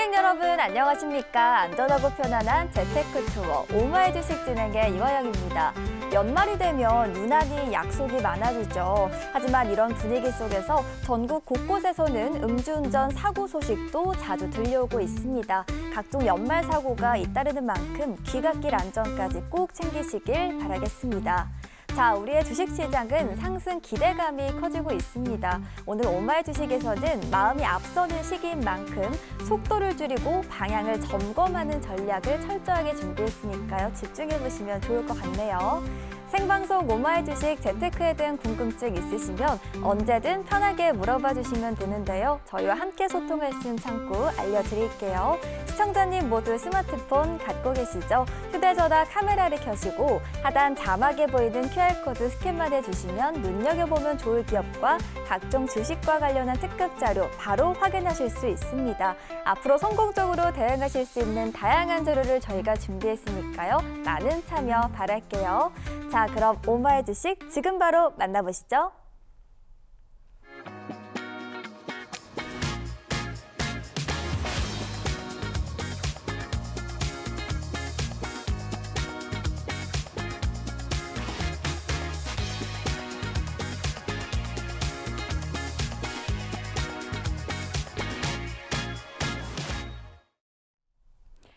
고객 여러분 안녕하십니까? 안전하고 편안한 재테크 투어 오마이 주식 진행의 이화영입니다. 연말이 되면 유난히 약속이 많아지죠. 하지만 이런 분위기 속에서 전국 곳곳에서는 음주운전 사고 소식도 자주 들려오고 있습니다. 각종 연말 사고가 잇따르는 만큼 귀갓길 안전까지 꼭 챙기시길 바라겠습니다. 자, 우리의 주식시장은 상승 기대감이 커지고 있습니다. 오늘 오마이 주식에서는 마음이 앞서는 시기인 만큼 속도를 줄이고 방향을 점검하는 전략을 철저하게 준비했으니까요. 집중해보시면 좋을 것 같네요. 생방송 오마이 주식 재테크에 대한 궁금증 있으시면 언제든 편하게 물어봐 주시면 되는데요. 저희와 함께 소통할 수 있는 창구 알려드릴게요. 시청자님 모두 스마트폰 갖고 계시죠? 휴대전화 카메라를 켜시고 하단 자막에 보이는 QR코드 스캔만 해주시면 눈여겨보면 좋을 기업과 각종 주식과 관련한 특급 자료 바로 확인하실 수 있습니다. 앞으로 성공적으로 대응하실 수 있는 다양한 자료를 저희가 준비했으니까요. 많은 참여 바랄게요. 자, 그럼 오마이 주식 지금 바로 만나보시죠.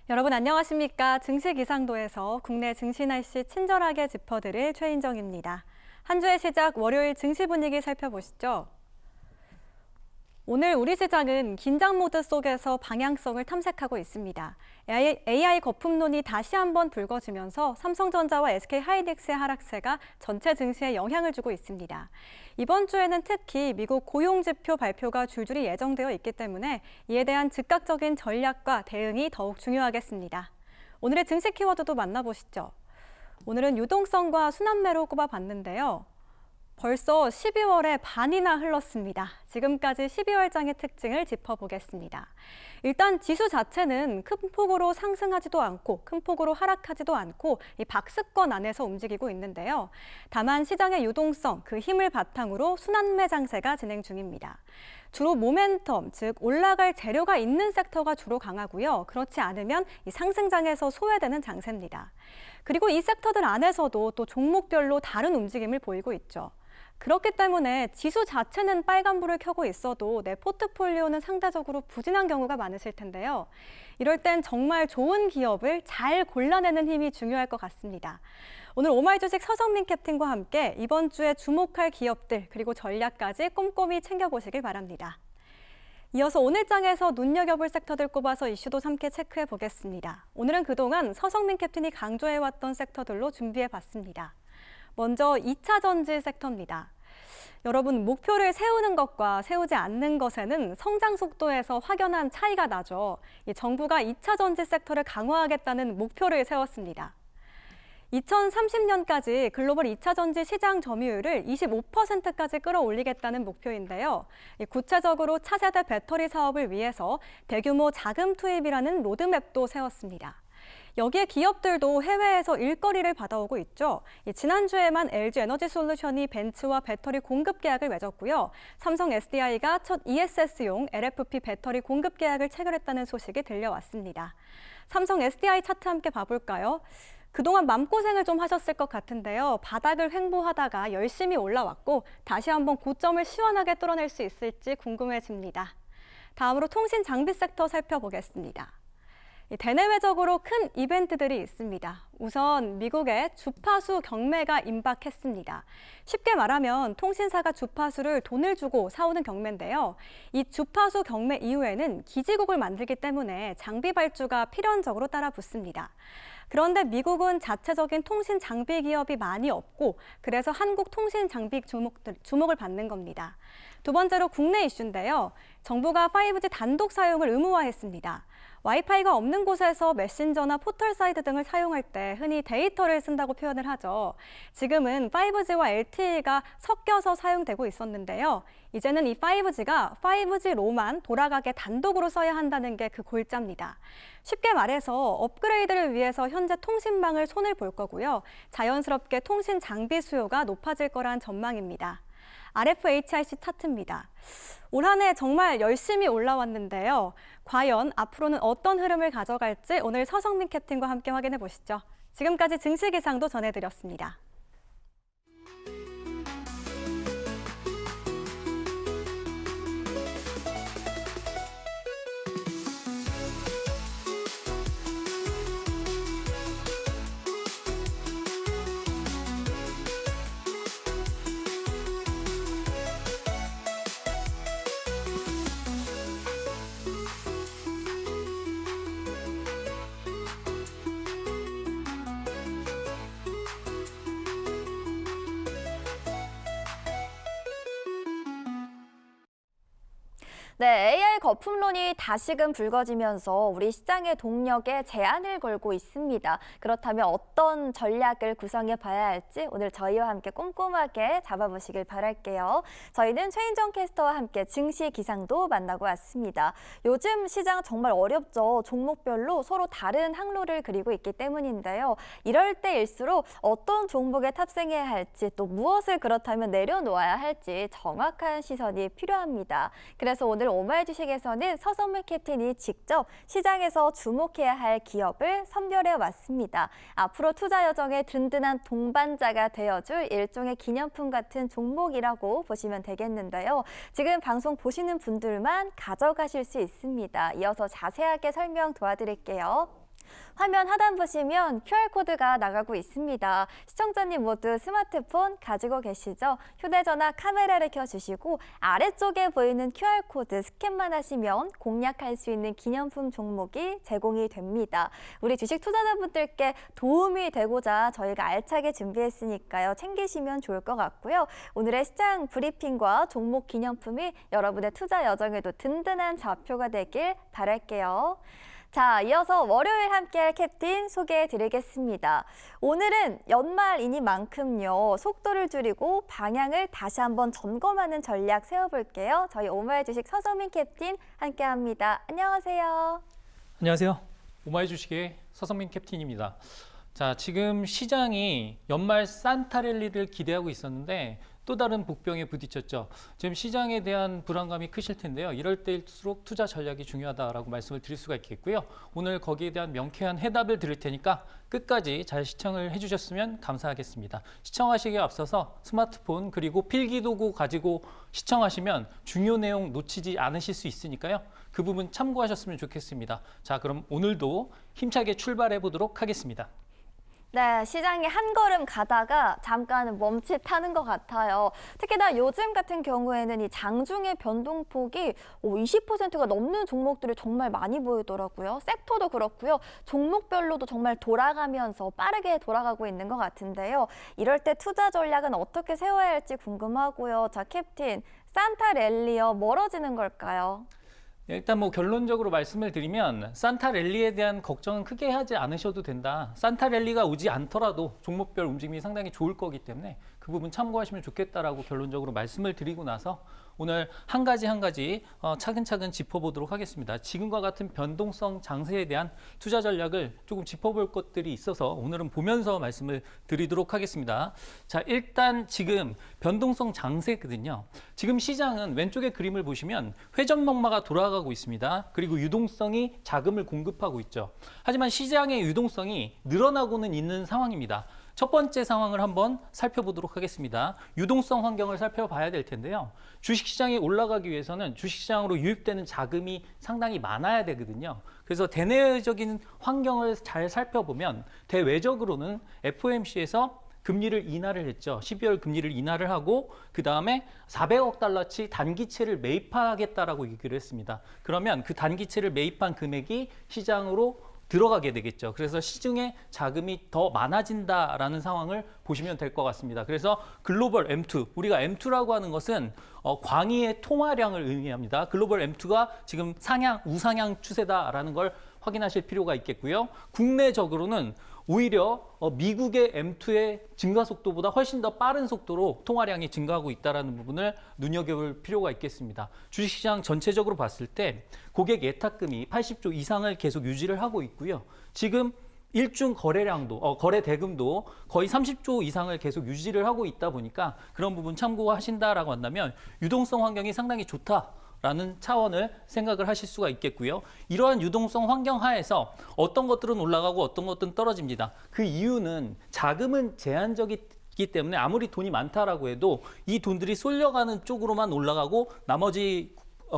여러분 안녕하십니까? 증시기상도에서 국내 증시 날씨 친절하게 짚어드릴 최인정입니다. 한 주의 시작 월요일 증시 분위기 살펴보시죠. 오늘 우리 시장은 긴장 모드 속에서 방향성을 탐색하고 있습니다. AI 거품론이 다시 한번 불거지면서 삼성전자와 SK하이닉스의 하락세가 전체 증시에 영향을 주고 있습니다. 이번 주에는 특히 미국 고용지표 발표가 줄줄이 예정되어 있기 때문에 이에 대한 즉각적인 전략과 대응이 더욱 중요하겠습니다. 오늘의 증시 키워드도 만나보시죠. 오늘은 유동성과 순환매로 꼽아봤는데요. 벌써 12월에 반이나 흘렀습니다. 지금까지 12월장의 특징을 짚어보겠습니다. 일단 지수 자체는 큰 폭으로 상승하지도 않고 큰 폭으로 하락하지도 않고 이 박스권 안에서 움직이고 있는데요. 다만 시장의 유동성, 그 힘을 바탕으로 순환매 장세가 진행 중입니다. 주로 모멘텀, 즉 올라갈 재료가 있는 섹터가 주로 강하고요. 그렇지 않으면 이 상승장에서 소외되는 장세입니다. 그리고 이 섹터들 안에서도 또 종목별로 다른 움직임을 보이고 있죠. 그렇기 때문에 지수 자체는 빨간불을 켜고 있어도 내 포트폴리오는 상대적으로 부진한 경우가 많으실 텐데요. 이럴 땐 정말 좋은 기업을 잘 골라내는 힘이 중요할 것 같습니다. 오늘 오마이 주식 서정민 캡틴과 함께 이번 주에 주목할 기업들 그리고 전략까지 꼼꼼히 챙겨보시길 바랍니다. 이어서 오늘 장에서 눈여겨볼 섹터들 꼽아서 이슈도 함께 체크해 보겠습니다. 오늘은 그동안 서정민 캡틴이 강조해왔던 섹터들로 준비해봤습니다. 먼저 2차 전지 섹터입니다. 여러분, 목표를 세우는 것과 세우지 않는 것에는 성장 속도에서 확연한 차이가 나죠. 정부가 2차 전지 섹터를 강화하겠다는 목표를 세웠습니다. 2030년까지 글로벌 2차 전지 시장 점유율을 25%까지 끌어올리겠다는 목표인데요. 구체적으로 차세대 배터리 사업을 위해서 대규모 자금 투입이라는 로드맵도 세웠습니다. 여기에 기업들도 해외에서 일거리를 받아오고 있죠. 지난주에만 LG에너지솔루션이 벤츠와 배터리 공급 계약을 맺었고요. 삼성 SDI가 첫 ESS용 LFP 배터리 공급 계약을 체결했다는 소식이 들려왔습니다. 삼성 SDI 차트 함께 봐볼까요? 그동안 맘고생을 좀 하셨을 것 같은데요. 바닥을 횡보하다가 열심히 올라왔고 다시 한번 고점을 시원하게 뚫어낼 수 있을지 궁금해집니다. 다음으로 통신 장비 섹터 살펴보겠습니다. 대내외적으로 큰 이벤트들이 있습니다. 우선 미국의 주파수 경매가 임박했습니다. 쉽게 말하면 통신사가 주파수를 돈을 주고 사오는 경매인데요. 이 주파수 경매 이후에는 기지국을 만들기 때문에 장비 발주가 필연적으로 따라 붙습니다. 그런데 미국은 자체적인 통신 장비 기업이 많이 없고 그래서 한국 통신 장비 주목을 받는 겁니다. 두 번째로 국내 이슈인데요. 정부가 5G 단독 사용을 의무화했습니다. 와이파이가 없는 곳에서 메신저나 포털 사이트 등을 사용할 때 흔히 데이터를 쓴다고 표현을 하죠. 지금은 5G와 LTE가 섞여서 사용되고 있었는데요. 이제는 이 5G가 5G로만 돌아가게 단독으로 써야 한다는 게 그 골자입니다. 쉽게 말해서 업그레이드를 위해서 현재 통신망을 손을 볼 거고요. 자연스럽게 통신 장비 수요가 높아질 거란 전망입니다. RFHIC 차트입니다. 올 한 해 정말 열심히 올라왔는데요. 과연 앞으로는 어떤 흐름을 가져갈지 오늘 서성민 캡틴과 함께 확인해 보시죠. 지금까지 증시 기상도 전해드렸습니다. 네, AI 거품론이 다시금 불거지면서 우리 시장의 동력에 제한을 걸고 있습니다. 그렇다면 어떤 전략을 구성해 봐야 할지 오늘 저희와 함께 꼼꼼하게 잡아보시길 바랄게요. 저희는 최인정 캐스터와 함께 증시 기상도 만나고 왔습니다. 요즘 시장 정말 어렵죠. 종목별로 서로 다른 항로를 그리고 있기 때문인데요. 이럴 때일수록 어떤 종목에 탑승해야 할지 또 무엇을 그렇다면 내려놓아야 할지 정확한 시선이 필요합니다. 그래서 오늘 오마이 주식에서는 서성민 캡틴이 직접 시장에서 주목해야 할 기업을 선별해 왔습니다. 앞으로 투자 여정의 든든한 동반자가 되어줄 일종의 기념품 같은 종목이라고 보시면 되겠는데요. 지금 방송 보시는 분들만 가져가실 수 있습니다. 이어서 자세하게 설명 도와드릴게요. 화면 하단 보시면 QR코드가 나가고 있습니다. 시청자님 모두 스마트폰 가지고 계시죠? 휴대전화 카메라를 켜주시고 아래쪽에 보이는 QR코드 스캔만 하시면 공략할 수 있는 기념품 종목이 제공이 됩니다. 우리 주식 투자자분들께 도움이 되고자 저희가 알차게 준비했으니까요. 챙기시면 좋을 것 같고요. 오늘의 시장 브리핑과 종목 기념품이 여러분의 투자 여정에도 든든한 좌표가 되길 바랄게요. 자, 이어서 월요일 함께할 캡틴 소개해드리겠습니다. 오늘은 연말이니만큼요. 속도를 줄이고 방향을 다시 한번 점검하는 전략 세워볼게요. 저희 오마이 주식 서성민 캡틴 함께합니다. 안녕하세요. 안녕하세요. 오마이 주식의 서성민 캡틴입니다. 자, 지금 시장이 연말 산타랠리를 기대하고 있었는데 또 다른 복병에 부딪혔죠. 지금 시장에 대한 불안감이 크실 텐데요. 이럴 때일수록 투자 전략이 중요하다라고 말씀을 드릴 수가 있겠고요. 오늘 거기에 대한 명쾌한 해답을 드릴 테니까 끝까지 잘 시청을 해주셨으면 감사하겠습니다. 시청하시기에 앞서서 스마트폰 그리고 필기도구 가지고 시청하시면 중요 내용 놓치지 않으실 수 있으니까요. 그 부분 참고하셨으면 좋겠습니다. 자, 그럼 오늘도 힘차게 출발해 보도록 하겠습니다. 네, 시장이 한 걸음 가다가 잠깐은 멈칫하는 것 같아요. 특히나 요즘 같은 경우에는 이 장중의 변동폭이 20%가 넘는 종목들이 정말 많이 보이더라고요. 섹터도 그렇고요. 종목별로도 정말 돌아가면서 빠르게 돌아가고 있는 것 같은데요. 이럴 때 투자 전략은 어떻게 세워야 할지 궁금하고요. 자, 캡틴, 산타랠리요. 멀어지는 걸까요? 일단 뭐 결론적으로 말씀을 드리면 산타랠리에 대한 걱정은 크게 하지 않으셔도 된다. 산타랠리가 오지 않더라도 종목별 움직임이 상당히 좋을 거기 때문에 그 부분 참고하시면 좋겠다라고 결론적으로 말씀을 드리고 나서 오늘 한 가지 차근차근 짚어보도록 하겠습니다. 지금과 같은 변동성 장세에 대한 투자 전략을 조금 짚어볼 것들이 있어서 오늘은 보면서 말씀을 드리도록 하겠습니다. 자, 일단 지금 변동성 장세거든요. 지금 시장은 왼쪽의 그림을 보시면 회전 목마가 돌아가고 있습니다. 그리고 유동성이 자금을 공급하고 있죠. 하지만 시장의 유동성이 늘어나고는 있는 상황입니다. 첫 번째 상황을 한번 살펴보도록 하겠습니다. 유동성 환경을 살펴봐야 될 텐데요. 주식시장이 올라가기 위해서는 주식시장으로 유입되는 자금이 상당히 많아야 되거든요. 그래서 대내적인 환경을 잘 살펴보면 대외적으로는 FOMC에서 금리를 인하를 했죠. 12월 금리를 인하를 하고 그 다음에 400억 달러치 단기채를 매입하겠다라고 얘기를 했습니다. 그러면 그 단기채를 매입한 금액이 시장으로 들어가게 되겠죠. 그래서 시중에 자금이 더 많아진다라는 상황을 보시면 될 것 같습니다. 그래서 글로벌 M2, 우리가 M2라고 하는 것은 광의의 통화량을 의미합니다. 글로벌 M2가 지금 우상향 추세다라는 걸 확인하실 필요가 있겠고요. 국내적으로는 오히려 미국의 M2의 증가 속도보다 훨씬 더 빠른 속도로 통화량이 증가하고 있다는 부분을 눈여겨볼 필요가 있겠습니다. 주식시장 전체적으로 봤을 때 고객 예탁금이 80조 이상을 계속 유지를 하고 있고요. 지금 일중 거래량도, 거래 대금도 거의 30조 이상을 계속 유지를 하고 있다 보니까 그런 부분 참고하신다라고 한다면 유동성 환경이 상당히 좋다. 라는 차원을 생각을 하실 수가 있겠고요. 이러한 유동성 환경 하에서 어떤 것들은 올라가고 어떤 것들은 떨어집니다. 그 이유는 자금은 제한적이기 때문에 아무리 돈이 많다라고 해도 이 돈들이 쏠려가는 쪽으로만 올라가고 나머지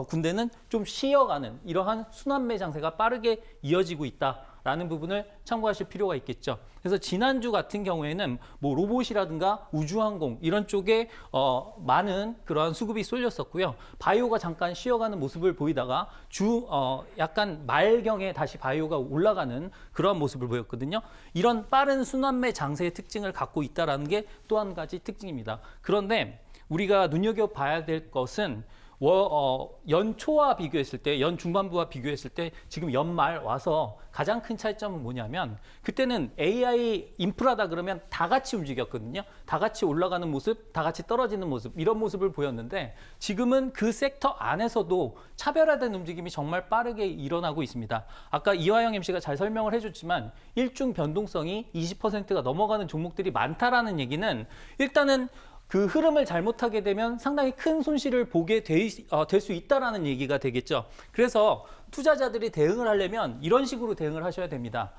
군대는 좀 쉬어가는 이러한 순환매 장세가 빠르게 이어지고 있다라는 부분을 참고하실 필요가 있겠죠. 그래서 지난주 같은 경우에는 뭐 로봇이라든가 우주항공 이런 쪽에 많은 그러한 수급이 쏠렸었고요. 바이오가 잠깐 쉬어가는 모습을 보이다가 약간 말경에 다시 바이오가 올라가는 그러한 모습을 보였거든요. 이런 빠른 순환매 장세의 특징을 갖고 있다는 게 또 한 가지 특징입니다. 그런데 우리가 눈여겨봐야 될 것은 연초와 비교했을 때, 연 중반부와 비교했을 때 지금 연말 와서 가장 큰 차이점은 뭐냐면 그때는 AI 인프라다 그러면 다 같이 움직였거든요. 다 같이 올라가는 모습, 다 같이 떨어지는 모습 이런 모습을 보였는데 지금은 그 섹터 안에서도 차별화된 움직임이 정말 빠르게 일어나고 있습니다. 아까 이화영 MC가 잘 설명을 해줬지만 일중 변동성이 20%가 넘어가는 종목들이 많다라는 얘기는 일단은 그 흐름을 잘못하게 되면 상당히 큰 손실을 보게 될 수 있다라는 얘기가 되겠죠. 그래서 투자자들이 대응을 하려면 이런 식으로 대응을 하셔야 됩니다.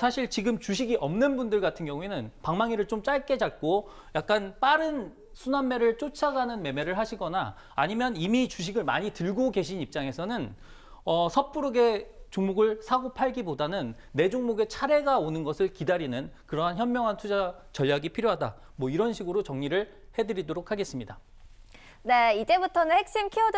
사실 지금 주식이 없는 분들 같은 경우에는 방망이를 좀 짧게 잡고 약간 빠른 순환매를 쫓아가는 매매를 하시거나 아니면 이미 주식을 많이 들고 계신 입장에서는 섣부르게 종목을 사고 팔기보다는 내 종목의 차례가 오는 것을 기다리는 그러한 현명한 투자 전략이 필요하다. 뭐 이런 식으로 정리를 해드리도록 하겠습니다. 네, 이제부터는 핵심 키워드